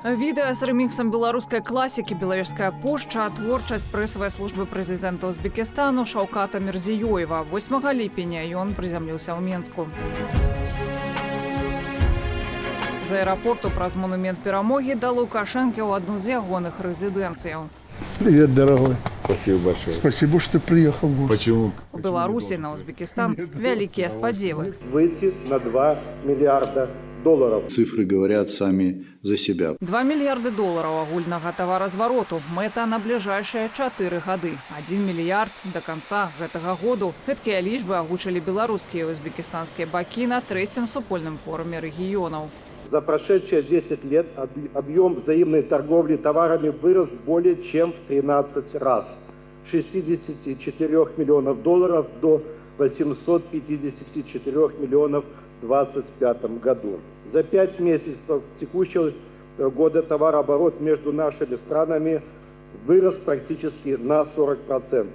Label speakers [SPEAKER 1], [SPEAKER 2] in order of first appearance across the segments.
[SPEAKER 1] Відэа з рэміксам беларускай класікі «Белавежская пошча», творчасць прэсавай службы прэзідэнта Узбекістану Шаўката Мірзіёева. 8 ліпеня ён прызямліўся ў Менску. З аэрапорту праз монумент перамогі да Лукашэнкі ў адну з ягоных рэзідэнцыяў.
[SPEAKER 2] Привет, дорогой.
[SPEAKER 3] Спасибо большое.
[SPEAKER 2] Спасибо, что ты приехал.
[SPEAKER 3] Почему?
[SPEAKER 1] У Беларусі на Узбекістан вялікія спадзевы.
[SPEAKER 4] Выйти на 2 миллиарда долларов.
[SPEAKER 3] Цифры говорят сами за себя.
[SPEAKER 1] 2 мільярды долараў агульнага таваразвароту. Мэта на бліжэйшыя 4 гады. 1 мільярд да канца гэтага году. Гэткія лічбы агучылі беларускія і узбекістанскія бакі на 3-м супольным форуме рэгіёнаў.
[SPEAKER 4] За прошедшие 10 лет объем взаимной торговли товарами вырос более чем в 13 раз. С 64 миллионов долларов до 854 миллионов в 2025 году. За 5 месяцев текущего года товарооборот между нашими странами вырос практически на 40%.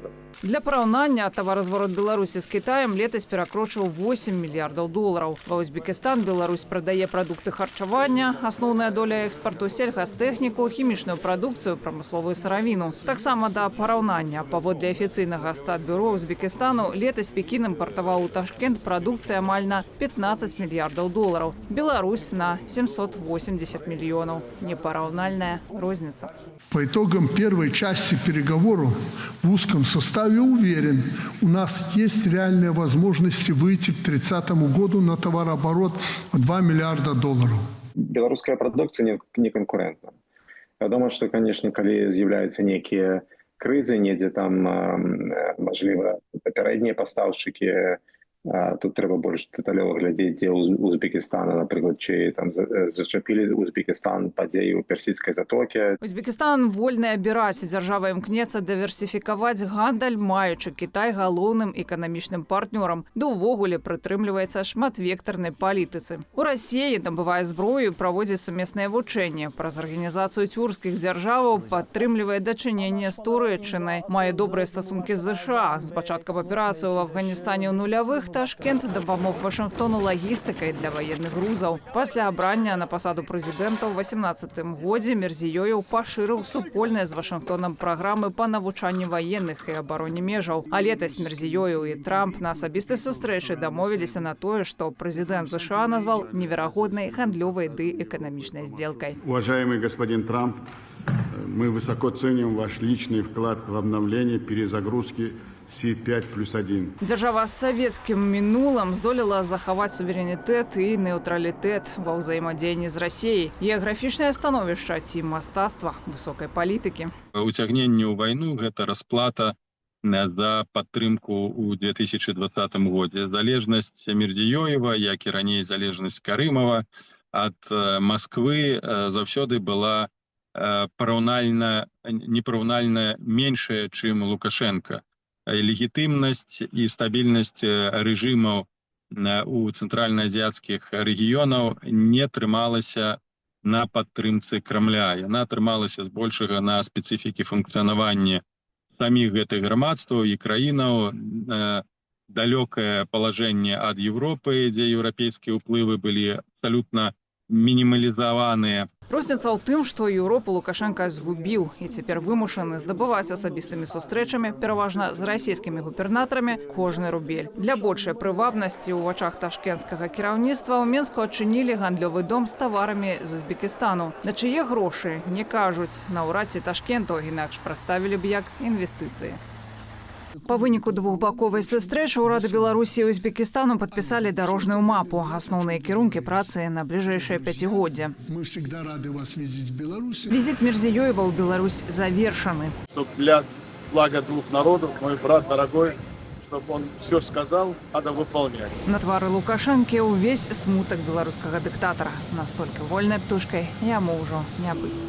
[SPEAKER 1] Для параўнання, таваразварот Беларусі з Кітаем летась перакрочыў 8 мільярдаў долараў. Ва Узбекістан Беларусь прадае прадукты харчавання, асноўная доля экспарту сельгастэхніку, хімічную прадукцыю, прамысловую сыравіну. Таксама да параўнання, паводле афіцыйнага статбюро Узбекістану, летась Пекін імпартаваў у Ташкент прадукцыі амаль на 15 мільярдаў долараў. Беларусь на 780 мільёнаў. Непараўнальная розніца.
[SPEAKER 2] По итогам первой части переговоров в узком составе уверен, у нас есть реальные возможности выйти к 30 году на товарооборот в 2 миллиарда долларов.
[SPEAKER 5] Белорусская продукция не конкурентна. Я думаю, что, конечно, когда з'являются некие кризы, недзе там, можливо, попередние поставщики, тут треба більш детальово глядіти, де Узбекистана, наприклад, чи там зачепили Узбекистан падзеі у Персійській затокі.
[SPEAKER 1] Узбекістан вольны абіраць, дзяржава імкнецца дыверсіфікаваць гандаль, маючы Кітай галоўным эканамічным партнёрам, да ўвогуле прытрымліваецца шматвектарнай палітыцы. У Расіі набывае зброю і праводзіць сумесныя вучэнні. Праз арганізацыю цюркскіх дзяржаваў падтрымлівае дачыненне з Турэччынай, мае добрыя стасункі з ЗША. З пачаткам аперацыі ў Афганістане ў нулявых Ташкент дапамог Вашынгтону лагістыкай для ваенных грузаў. Пасля абрання на пасаду прэзідэнта ў 18-м годзе Мірзіёеў пашырыў супольныя з Вашынгтонам праграмы па навучанні ваенных і абароне межаў. А летась Мірзіёеў і Трамп на асабістай сустрэчы дамовіліся на тое, што прэзідэнт ЗША назваў неверагоднай гандлёвай ды эканамічнай сделкой.
[SPEAKER 6] Уважаемый господин Трамп, мы высоко ценим ваш личный вклад в обновление перезагрузки Си-5+1.
[SPEAKER 1] Дзяржава з савецкім мінулым здолела захаваць суверэнітэт і нейтралітэт ва ўзаемадзеянні з Расіяй. Геаграфічнае становішча ці мастацтва высокай палітыкі.
[SPEAKER 7] Уцягненне ў вайну – гэта расплата за падтрымку ў 2020 годзе. Залежнасць Мірзіёева, як і раней залежнасць Карымова ад Масквы заўсёды была непараўнальна меншая, чым Лукашенка. Легітымнасць і стабільнасць рэжымаў у цэнтральна-азіяцкіх рэгіёнаў не трымалася на падтрымцы Крамля. Яна трымалася збольшага на спецыфікі функцыянавання саміх гэтых грамадстваў і краінаў, далёкае палажэнне ад Еўропы, дзе еўрапейскія ўплывы былі абсалютна мінімалізаваныя.
[SPEAKER 1] Розніца ў тым, што Еўропу Лукашенка згубіў і цяпер вымушаны здабываць асабістымі сустрэчамі, пераважна з расійскімі губернатарамі, кожны рубель. Для большай прывабнасці ў вачах ташкенцкага кіраўніцтва ў Менску адчынілі гандлёвы дом з таварамі з Узбекістану. На чые грошы не кажуць, наўрад ці Ташкенту інакш прадставілі б як інвестыцыі. Па выніку двухбаковай сустрэчы ўрады Беларусі і Узбекістану падпісалі дарожную мапу, асноўныя кірункі працы на бліжэйшае пяцігоддзе. Візіт Мірзіёева ў Беларусь завершаны.
[SPEAKER 8] Для блага двух народов, мой брат дорогой, чтобы он все сказал, надо выполнять.
[SPEAKER 1] На твары Лукашэнкі ўвесь смутак беларускага дыктатара. Настолькі вольнай птушкай яму ўжо не быць.